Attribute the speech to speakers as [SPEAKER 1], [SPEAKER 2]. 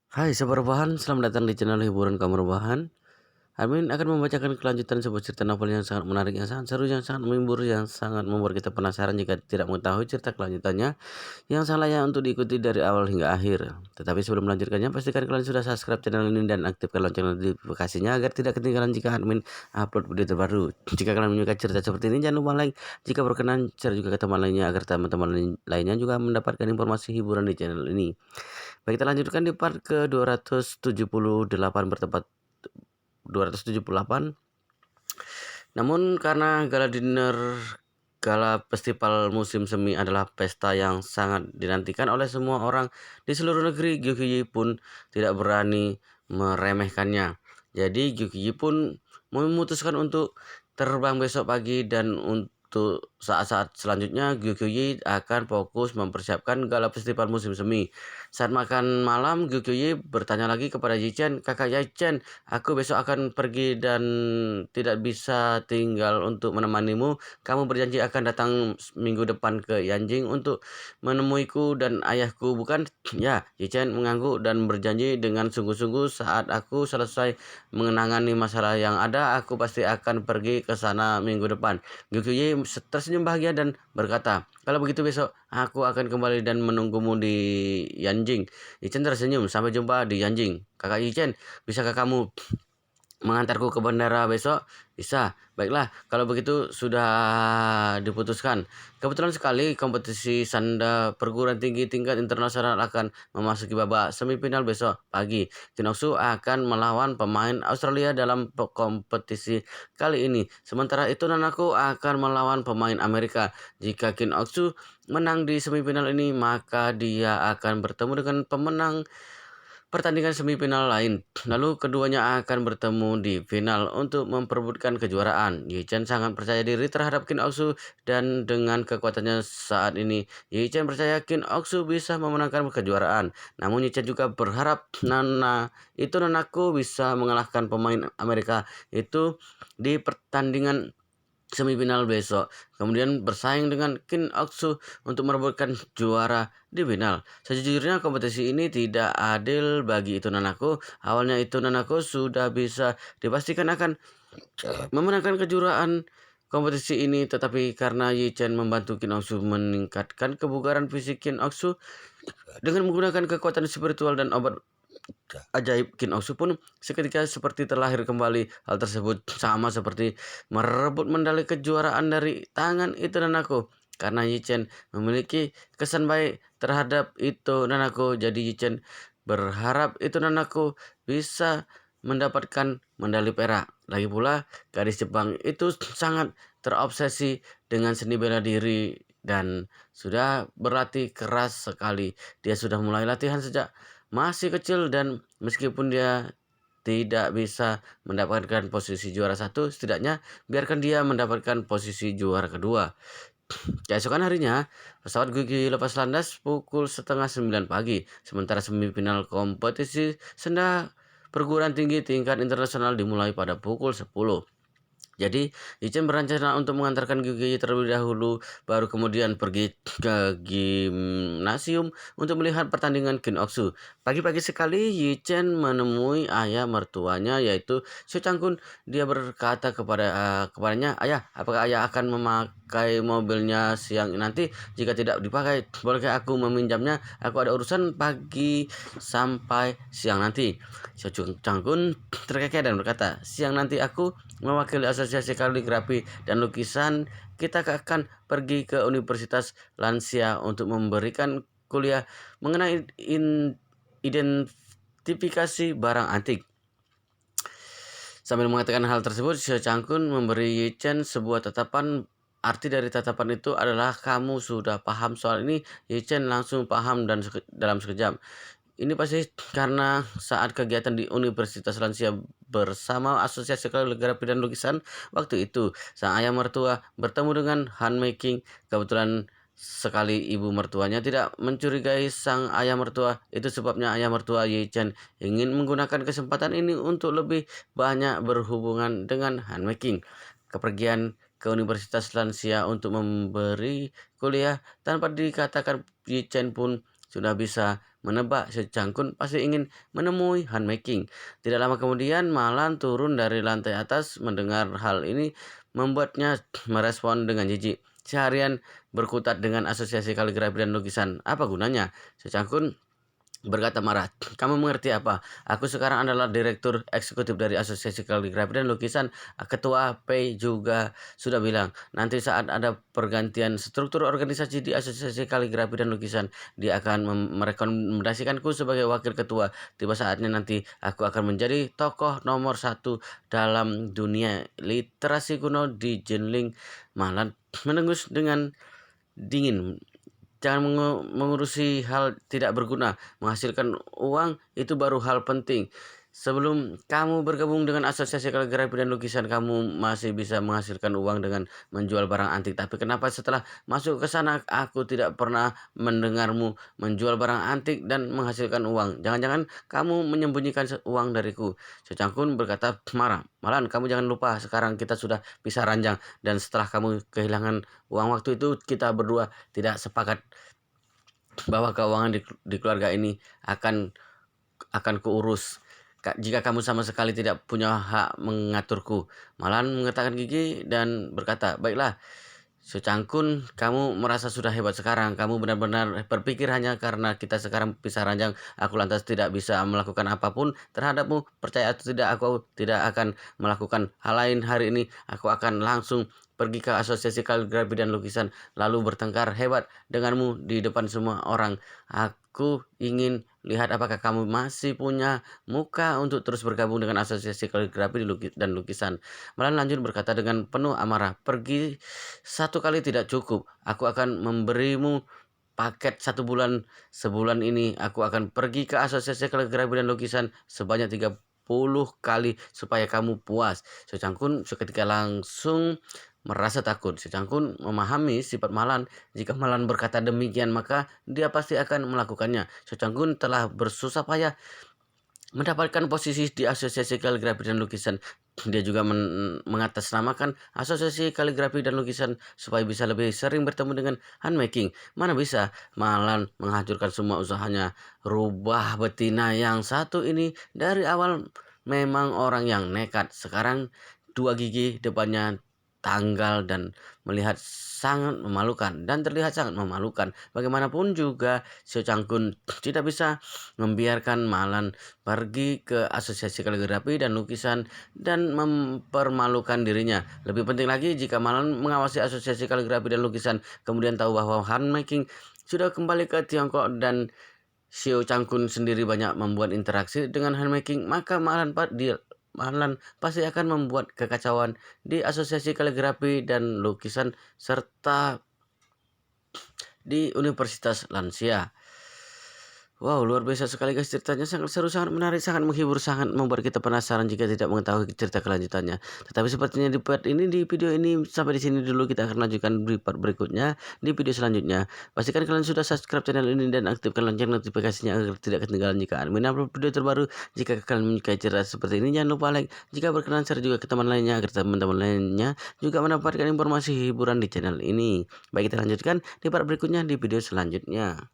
[SPEAKER 1] Hai sahabat rebahan, selamat datang di channel hiburan kamu rebahan. Amin akan membacakan kelanjutan sebuah cerita novel yang sangat menarik, yang sangat seru, yang sangat menghibur, yang sangat membuat kita penasaran jika tidak mengetahui cerita kelanjutannya, yang sangat layak untuk diikuti dari awal hingga akhir. Tetapi sebelum melanjutkannya, pastikan kalian sudah subscribe channel ini dan aktifkan lonceng notifikasinya agar tidak ketinggalan jika admin upload video terbaru. Jika kalian menyukai cerita seperti ini, jangan lupa like. Jika berkenan, share juga ke teman lainnya agar teman-teman lainnya juga mendapatkan informasi hiburan di channel ini. Baik, kita lanjutkan di part ke-278 bertempat 278. Namun karena gala festival musim semi adalah pesta yang sangat dinantikan oleh semua orang di seluruh negeri, Gyukiyi pun tidak berani meremehkannya. Jadi Gyukiyi pun memutuskan untuk terbang besok pagi, dan untuk saat-saat selanjutnya Gyukiyi akan fokus mempersiapkan gala festival musim semi. Saat makan malam, Gyukiyi bertanya lagi kepada Yichen, "Kakak Yichen, aku besok akan pergi dan tidak bisa tinggal untuk menemanimu. Kamu berjanji akan datang minggu depan ke Yanjing untuk menemuiku dan ayahku, bukan?" Ya, Yichen mengangguk dan berjanji dengan sungguh-sungguh, "Saat aku selesai mengenangani masalah yang ada, aku pasti akan pergi ke sana minggu depan." Gyukyuyi tersenyum bahagia dan berkata, "Kalau begitu besok aku akan kembali dan menunggumu di Yanjing." Yichen tersenyum, "Sampai jumpa di Yanjing." "Kakak Yichen, bisakah kamu mengantarku ke bandara besok?" "Bisa." "Baiklah, kalau begitu sudah diputuskan." Kebetulan sekali kompetisi sanda perguruan tinggi tingkat internasional akan memasuki babak semifinal besok pagi. Kinoksu akan melawan pemain Australia dalam kompetisi kali ini. Sementara itu Nanaku akan melawan pemain Amerika. Jika Kinoksu menang di semifinal ini, maka dia akan bertemu dengan pemenang pertandingan semifinal lain. Lalu keduanya akan bertemu di final untuk memperebutkan kejuaraan. Yi Chen sangat percaya diri terhadap Qin Oksu, dan dengan kekuatannya saat ini, Yi Chen percaya Qin Oksu bisa memenangkan kejuaraan. Namun Yi Chen juga berharap Nanaku bisa mengalahkan pemain Amerika itu di pertandingan semifinal besok, kemudian bersaing dengan Qin Oksu untuk merebutkan juara di final. Sejujurnya kompetisi ini tidak adil bagi Itu Nanaku. Awalnya Itu Nanaku sudah bisa dipastikan akan memenangkan kejuaraan kompetisi ini, tetapi karena Yi Chen membantu Qin Oksu meningkatkan kebugaran fisik Qin Oksu dengan menggunakan kekuatan spiritual dan obat ajaib, Qin Oksu pun seketika seperti terlahir kembali. Hal tersebut sama seperti merebut medali kejuaraan dari tangan Itu Nanaku. Karena Yi Chen memiliki kesan baik terhadap Itu Nanaku, jadi Yi Chen berharap Itu Nanaku bisa mendapatkan medali perak. Lagi pula, gadis Jepang itu sangat terobsesi dengan seni bela diri dan sudah berlatih keras sekali. Dia sudah mulai latihan sejak masih kecil, dan meskipun dia tidak bisa mendapatkan posisi juara satu, setidaknya biarkan dia mendapatkan posisi juara kedua. Keesokan harinya, pesawat Gugi lepas landas pukul setengah 9 pagi, sementara semifinal kompetisi senda perguruan tinggi tingkat internasional dimulai pada pukul 10. Jadi, Ichen berencana untuk mengantarkan Gyugi terlebih dahulu, baru kemudian pergi ke gimnasium untuk melihat pertandingan Qin Oksu. Pagi-pagi sekali, Yichen menemui ayah mertuanya, yaitu Su Changkun. Dia berkata kepadanya, "Ayah, apakah ayah akan memakai mobilnya siang nanti? Jika tidak dipakai, bolehkah aku meminjamnya? Aku ada urusan pagi sampai siang nanti." Su Changkun terkekeh dan berkata, "Siang nanti aku mewakili Asosiasi Kaligrafi dan Lukisan. Kita akan pergi ke Universitas Lansia untuk memberikan kuliah mengenai identifikasi barang antik." Sambil mengatakan hal tersebut, Xie Changkun memberi Yi Chen sebuah tatapan. Arti dari tatapan itu adalah, "Kamu sudah paham soal ini?" Yi Chen langsung paham dan dalam sekejap. Ini pasti karena saat kegiatan di Universitas Lansia bersama Asosiasi Kaligrafi dan Lukisan waktu itu, sang ayah mertua bertemu dengan Han Making. Kebetulan sekali ibu mertuanya tidak mencurigai sang ayah mertua. Itu sebabnya ayah mertua Ye Chen ingin menggunakan kesempatan ini untuk lebih banyak berhubungan dengan Han Making. Kepergian ke Universitas Lansia untuk memberi kuliah tanpa dikatakan, Ye Chen pun sudah bisa menebak si Cangkun pasti ingin menemui Han Making. Tidak lama kemudian Malan turun dari lantai atas mendengar hal ini membuatnya merespon dengan jijik. Seharian berkutat dengan asosiasi kaligrafi dan lukisan. Apa gunanya? Si Cangkun berkata marah, "Kamu mengerti apa? Aku sekarang adalah direktur eksekutif dari Asosiasi Kaligrafi dan Lukisan. Ketua P juga sudah bilang, nanti saat ada pergantian struktur organisasi di Asosiasi Kaligrafi dan Lukisan, dia akan merekomendasikanku sebagai wakil ketua. Tiba saatnya nanti aku akan menjadi tokoh nomor satu dalam dunia literasi kuno di Jinling." Malan menengus dengan dingin. Jangan mengurusi hal tidak berguna. Menghasilkan uang itu baru hal penting. Sebelum kamu bergabung dengan asosiasi kaligrafi dan lukisan, kamu masih bisa menghasilkan uang dengan menjual barang antik. Tapi kenapa setelah masuk ke sana aku tidak pernah mendengarmu menjual barang antik dan menghasilkan uang? Jangan-jangan kamu menyembunyikan uang dariku. Secangkun berkata marah. Malan, kamu jangan lupa sekarang kita sudah pisah ranjang. Dan setelah kamu kehilangan uang waktu itu, kita berdua tidak sepakat bahwa keuangan di keluarga ini akan kuurus. Jika kamu sama sekali tidak punya hak mengaturku. Malan mengatakan gigi dan berkata, baiklah, Secangkun, kamu merasa sudah hebat sekarang. Kamu benar-benar berpikir hanya karena kita sekarang pisah ranjang, aku lantas tidak bisa melakukan apapun terhadapmu. Percaya atau tidak, aku tidak akan melakukan hal lain hari ini. Aku akan langsung pergi ke asosiasi kaligrafi dan lukisan, lalu bertengkar hebat denganmu di depan semua orang. Aku ingin lihat apakah kamu masih punya muka untuk terus bergabung dengan asosiasi kaligrafi dan lukisan. Malan lanjut berkata dengan penuh amarah, pergi satu kali tidak cukup. Aku akan memberimu paket 1 bulan. Sebulan ini aku akan pergi ke asosiasi kaligrafi dan lukisan sebanyak 30 kali supaya kamu puas. Secangkun seketika langsung merasa takut. Secangkun memahami sifat Malan. Jika Malan berkata demikian maka dia pasti akan melakukannya. Secangkun telah bersusah payah mendapatkan posisi di asosiasi kaligrafi dan lukisan. Dia juga mengatasnamakan asosiasi kaligrafi dan lukisan supaya bisa lebih sering bertemu dengan handmaking. Mana bisa Malan menghancurkan semua usahanya. Rubah betina yang satu ini dari awal memang orang yang nekat. Sekarang 2 gigi depannya tanggal dan melihat sangat memalukan dan terlihat sangat memalukan. Bagaimanapun juga Sio Cangkun tidak bisa membiarkan Malan pergi ke asosiasi kaligrafi dan lukisan dan mempermalukan dirinya. Lebih penting lagi jika Malan mengawasi asosiasi kaligrafi dan lukisan kemudian tahu bahwa handmaking sudah kembali ke Tiongkok dan Sio Cangkun sendiri banyak membuat interaksi dengan handmaking, maka Malan pasti akan membuat kekacauan di asosiasi kaligrafi dan lukisan serta di Universitas Lansia. Wow, luar biasa sekali guys ceritanya, sangat seru, sangat menarik, sangat menghibur, sangat membuat kita penasaran jika tidak mengetahui cerita kelanjutannya. Tetapi sepertinya di video ini sampai di sini dulu, kita akan lanjutkan di part berikutnya di video selanjutnya. Pastikan kalian sudah subscribe channel ini dan aktifkan lonceng notifikasinya agar tidak ketinggalan jika admin upload video terbaru. Jika kalian menyukai cerita seperti ini jangan lupa like, jika berkenan share juga ke teman lainnya agar teman-teman lainnya juga mendapatkan informasi hiburan di channel ini. Baik, kita lanjutkan di part berikutnya di video selanjutnya.